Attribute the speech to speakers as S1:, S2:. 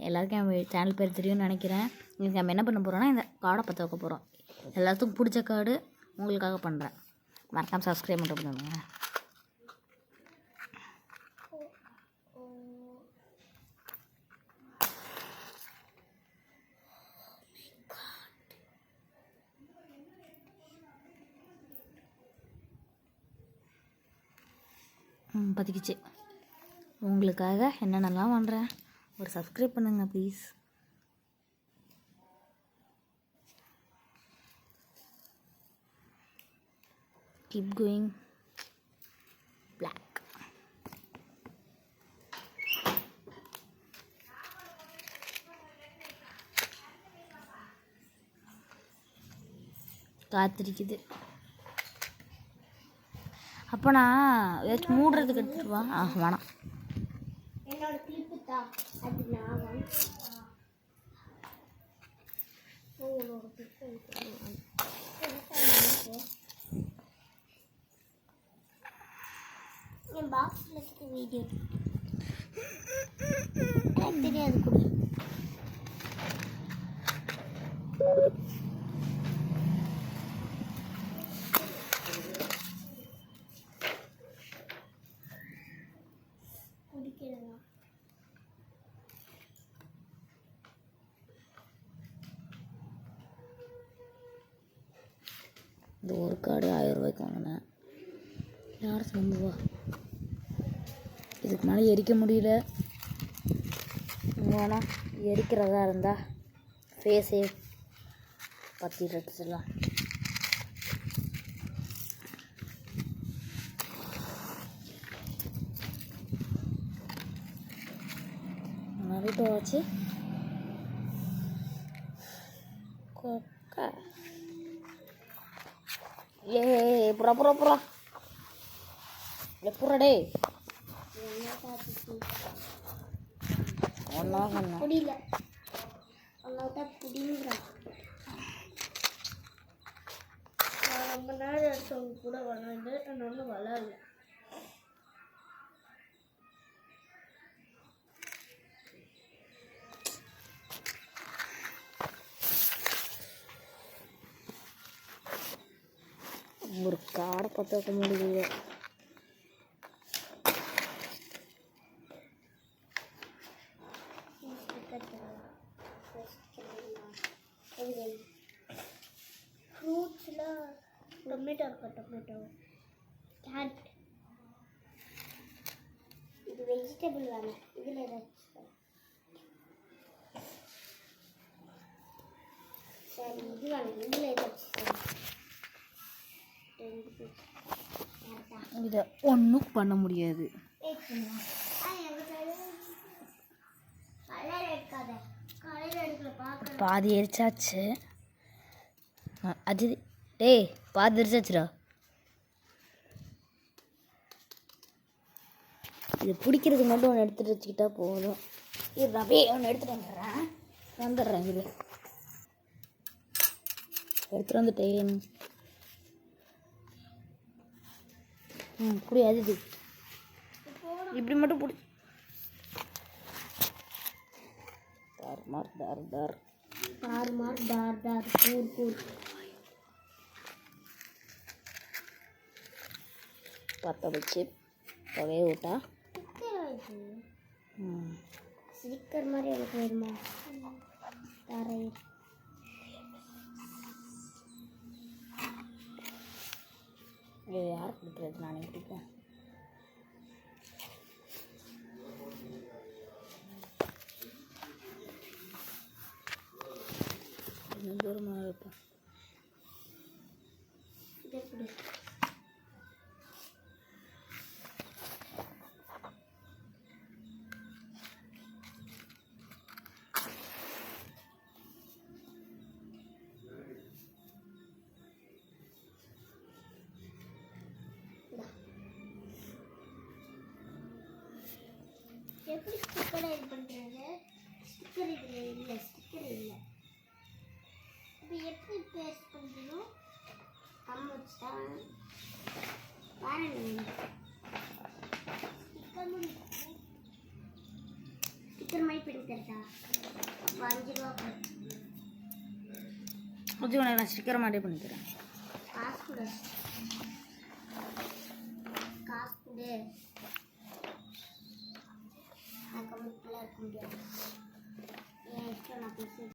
S1: எல்லாருக்கும் என் சேனல் பேர் தெரியும்னு நினைக்கிறேன். இன்றைக்கி நம்ம என்ன பண்ண போகிறோன்னா இந்த கார்டை பற்ற வைக்க போகிறோம். எல்லாத்துக்கும் பிடிச்ச கார்டு உங்களுக்காக பண்ணுறேன். மறக்காமல் சப்ஸ்கிரைப் மட்டும் பண்ணுங்க. பற்றிக்கிச்சு. உங்களுக்காக என்னென்னலாம் பண்ணுறேன். ஒரு சப்ஸ்கிரைப் பண்ணுங்க ப்ளீஸ். Keep going. பிளாக். காத்திருக்குது. அப்போ நான் ஏதாச்சும் மூடுறதுக்கு எடுத்துருவா. வேணாம்.
S2: என்னோட கிளிப்பு தான் அது நான் என் பாக்ஸில் இருக்க வீடியோ எனக்கு தெரியாது கூட.
S1: இந்த ஒரு கார்டு 1000 ரூபாய்க்கு வாங்கினேன். யார் நம்புவா? இதுக்கு மேலே எரிக்க முடியல. வேணாம், எரிக்கிறதா இருந்தால் ஃபேஸே பற்றிட்டு வச்சிடலாம். நரிட்டோ ஆச்சு. கொக்கா ஏ புறா புறா புறா புறா டே ஒன்றா சொன்னேன்.
S2: புரியல. அவ்வளோதான் புரியுங்கிறான். நான் ரொம்ப நேரம் எடுத்தவங்க கூட வளர்ந்து இன்னொன்று வளரல.
S1: ஒரு காடை பற்ற வைக்க முடியல.
S2: ஃப்ரூட்ஸில் டொமேட்டோ இருக்கா? Tomato, carrot. இது வெஜிடபிள் வேணும். இதில் ஏதாச்சும் சரி, இது வேணும். இதில் ஏதாச்சும்
S1: இதை ஒன்றும் பண்ண முடியாது. பாதி எரிச்சாச்சு. அது டேய் பாதி எரிச்சாச்சுடா. இது பிடிக்கிறது மட்டும் ஒன்று எடுத்துகிட்டு வச்சுக்கிட்டா போதும். இது நான் அப்படியே ஒன்று எடுத்துகிட்டு வந்துடுறேன். இது எடுத்துகிட்டு வந்துட்டேன். குடி. அது இப்படி மட்டும் பிடி. தார் தார் தார்
S2: தார் மார் தார் தார் கூர் கூர்.
S1: பற்ற வச்சு புகைய விட்டா
S2: ஸ்டிக்கர் மாதிரி எனக்கு வருமா? தரை
S1: இது யார் பிடிக்கிறது? நானே பிடிப்பேன். இன்னும் தூரமாக இருப்பேன்.
S2: எப்படி ஸ்டிக்கரை இது பண்ணுறது? ஸ்டிக்கர் இதில் இல்லை. ஸ்டிக்கர் இல்லை. இப்போ எப்படி பேஸ்ட் பண்ணணும்? கம்ம வச்சுட்டா பாருங்க. ஸ்டிக்கர் ஸ்டிக்கர் மாதிரி பண்ணி தரட்டா? 5 ரூபா
S1: அது உனக்கு நான் ஸ்டிக்கர் மாதிரி பண்ணி தரேன்.
S2: காசு கொடு. காசு கொடு. நான் கம்மிட்டில் இருக்க முடியாது. என் இஷ்டம் நான் பேசி